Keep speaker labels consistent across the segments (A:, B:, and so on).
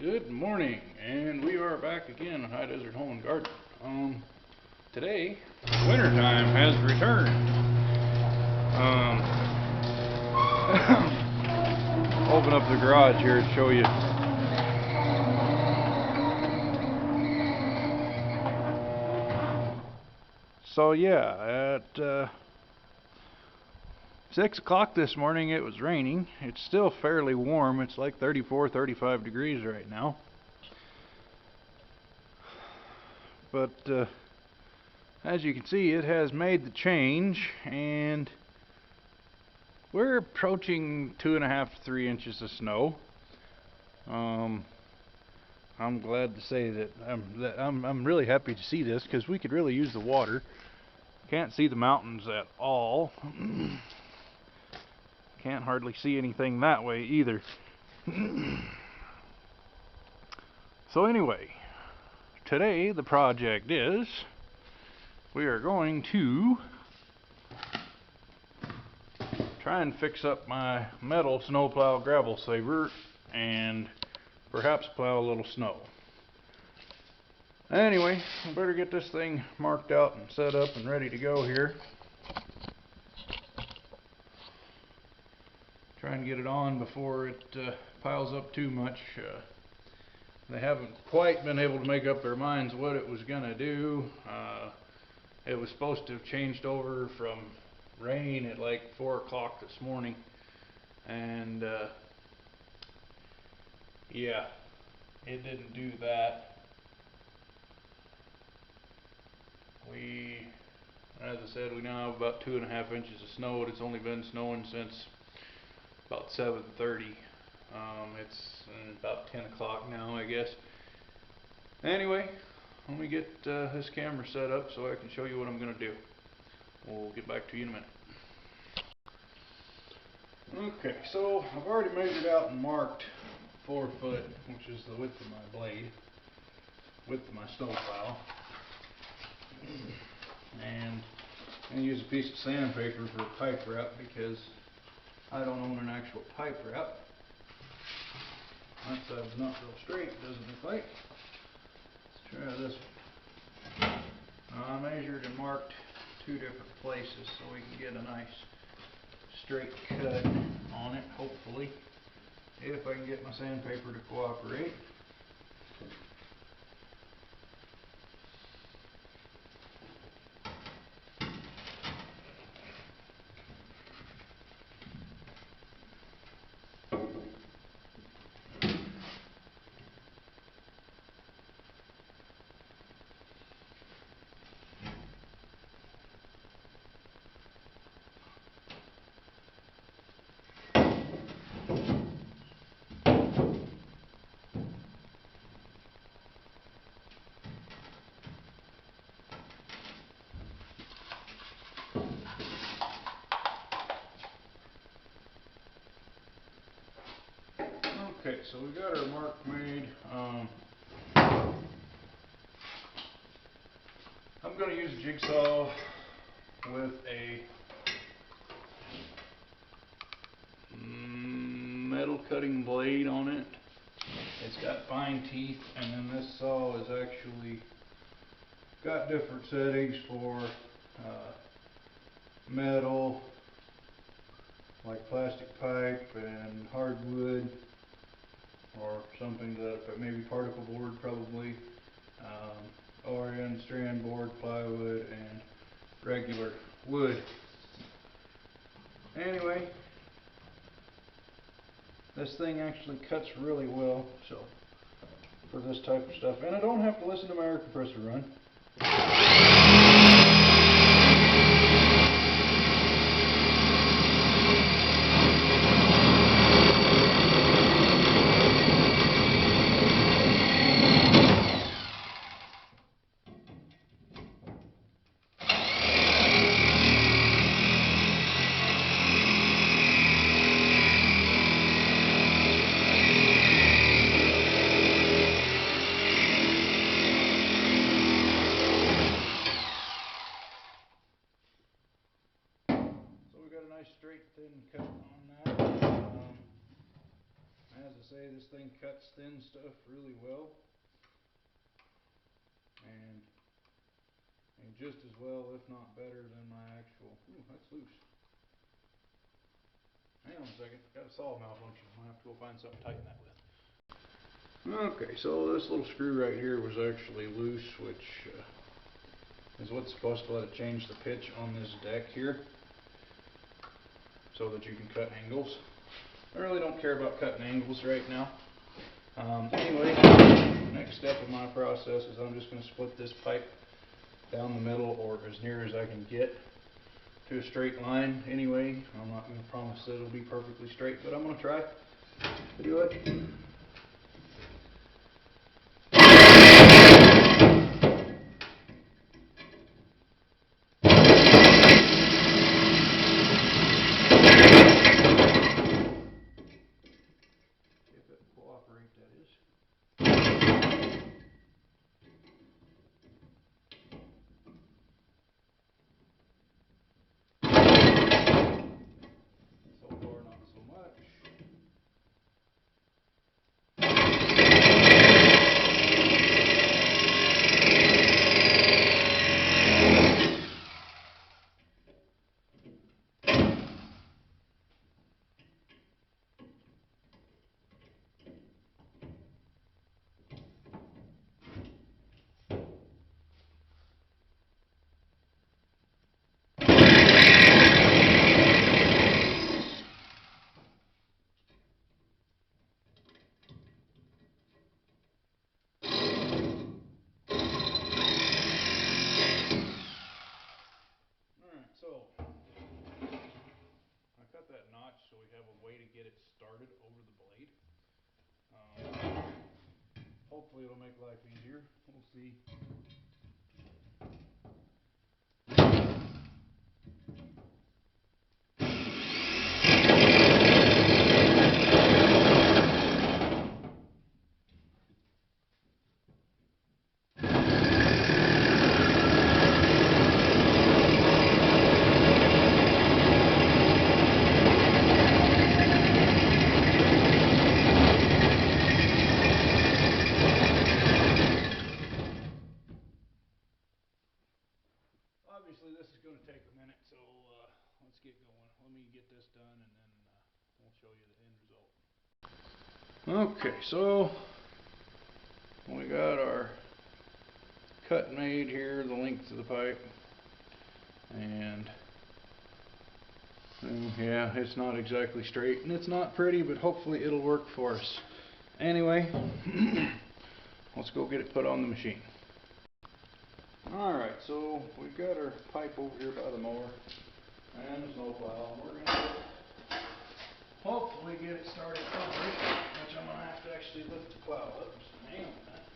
A: Good morning, and we are back again on High Desert Home and Garden. Today, wintertime has returned. Open up the garage here to show you. So yeah, at 6 o'clock this morning it was raining. It's still fairly warm. It's like 34, 35 degrees right now. But as you can see, it has made the change, and we're approaching 2.5 to 3 inches of snow. I'm glad to say that I'm really happy to see this, because we could really use the water. Can't see the mountains at all. Can't hardly see anything that way either. So anyway, today the project is we are going to try and fix up my metal snowplow gravel saver and perhaps plow a little snow. Anyway, I better get this thing marked out and set up and ready to go here. Try and get it on before it piles up too much. They haven't quite been able to make up their minds what it was going to do. It was supposed to have changed over from rain at like 4 o'clock this morning, and yeah, it didn't do that. As I said, we now have about 2.5 inches of snow. It's only been snowing since about 7:30. It's about 10 o'clock now, I guess. Anyway, let me get this camera set up so I can show you what I'm going to do. We'll get back to you in a minute. Okay, so I've already measured out and marked 4 foot, which is the width of my blade, width of my snowplow. And I'm going to use a piece of sandpaper for a pipe wrap because I don't own an actual pipe wrap. That side's not real straight, doesn't look like. Let's try this one. I measured and marked 2 different places so we can get a nice straight cut on it, hopefully, if I can get my sandpaper to cooperate. Okay, so we got our mark made. I'm going to use a jigsaw with a metal cutting blade on it. It's got fine teeth, and then this saw is actually got different settings for metal, like plastic pipe and hardwood, or something that maybe particle board probably, or in strand board, plywood, and regular wood. Anyway, this thing actually cuts really well, so for this type of stuff, and I don't have to listen to my air compressor run. say this thing cuts thin stuff really well, and just as well, if not better, than my actual. Ooh, that's loose. Hang on a second, got a saw malfunction. I'll have to go find something to tighten that with. Okay, so this little screw right here was actually loose, which is what's supposed to let it change the pitch on this deck here, so that you can cut angles. I really don't care about cutting angles right now. Anyway, next step of my process is I'm just going to split this pipe down the middle, or as near as I can get to a straight line. Anyway, I'm not going to promise that it'll be perfectly straight, but I'm going to try to do it. If it will cooperate, that is. So far, not so much. So, I cut that notch so we have a way to get it started over the blade. Hopefully it'll make life easier. We'll see. Obviously this is going to take a minute, so let's get going. Let me get this done and then we'll show you the end result. Okay, so we got our cut made here, the length of the pipe, and yeah, it's not exactly straight and it's not pretty, but hopefully it'll work for us. Anyway, let's go get it put on the machine. Alright, so we've got our pipe over here by the mower and the snow plow. We're going to hopefully get it started over it, which I'm going to have to actually lift the plow up. So hang on a minute.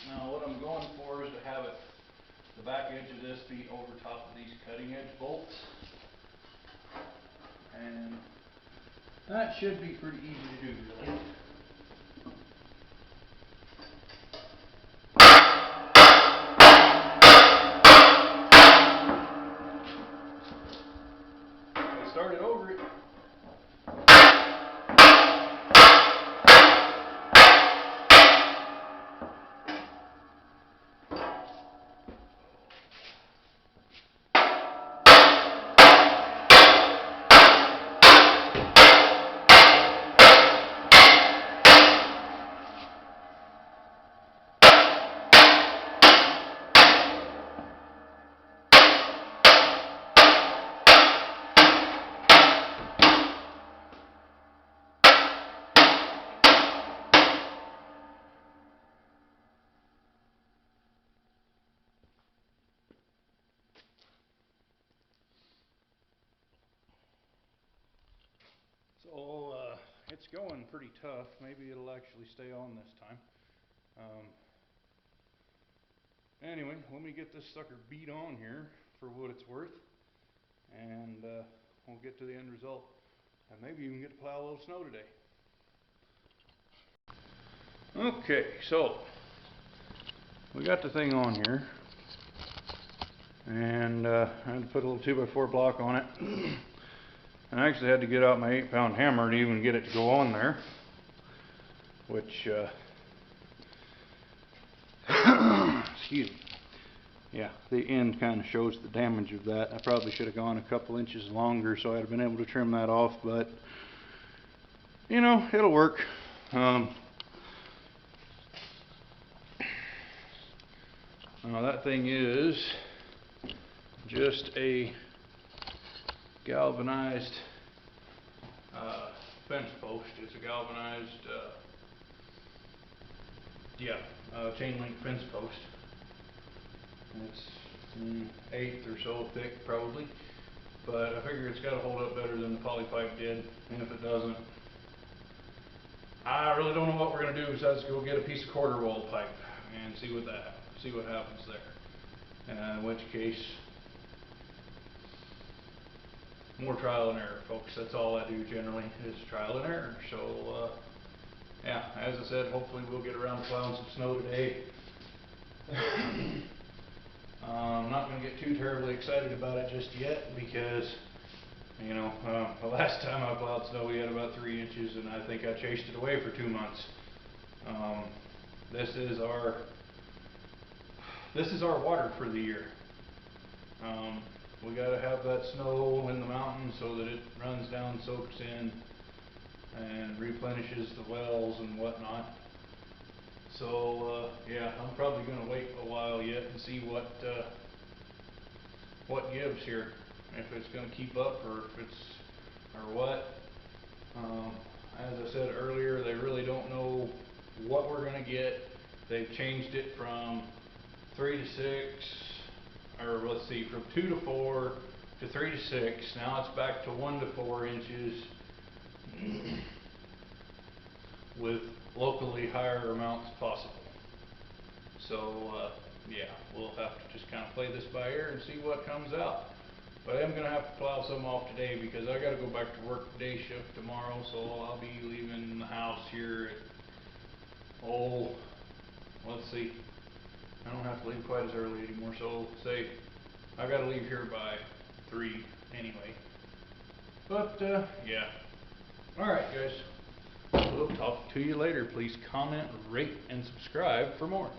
A: Now what I'm going for is to have it, the back edge of this be over top of these cutting edge bolts. And that should be pretty easy to do, really. I started over it. So it's going pretty tough. Maybe it'll actually stay on this time. Anyway, let me get this sucker beat on here for what it's worth, and we'll get to the end result. And maybe you can get to plow a little snow today. Okay, so we got the thing on here, and I had to put a little 2x4 block on it. And I actually had to get out my 8-pound hammer to even get it to go on there, which excuse me. Yeah, the end kind of shows the damage of that. I probably should have gone a couple inches longer so I'd have been able to trim that off, but you know, it'll work. Now that thing is just a galvanized fence post. It's a galvanized chain link fence post. It's an eighth or so thick probably, but I figure it's got to hold up better than the poly pipe did, and if it doesn't, I really don't know what we're going to do besides go get a piece of quarter wall pipe and see what happens there. In which case, more trial and error, folks. That's all I do generally, is trial and error. So yeah, as I said, hopefully we'll get around to plowing some snow today. I'm not going to get too terribly excited about it just yet because, you know, the last time I plowed snow we had about 3 inches, and I think I chased it away for 2 months. This is our water for the year. We got to have that snow in the mountains so that it runs down, soaks in, and replenishes the wells and whatnot. So yeah, I'm probably going to wait a while yet and see what gives here, if it's going to keep up or what. As I said earlier, they really don't know what we're going to get. They've changed it from 3 to 6, or let's see, from 2 to 4 to 3 to 6. Now it's back to 1 to 4 inches with locally higher amounts possible. So yeah, we'll have to just kind of play this by ear and see what comes out. But I am going to have to plow some off today because I got to go back to work day shift tomorrow, so I'll be leaving the house here at, let's see, I don't have to leave quite as early anymore, so say I got to leave here by 3 anyway. But yeah, alright guys, we'll talk to you later. Please comment, rate, and subscribe for more.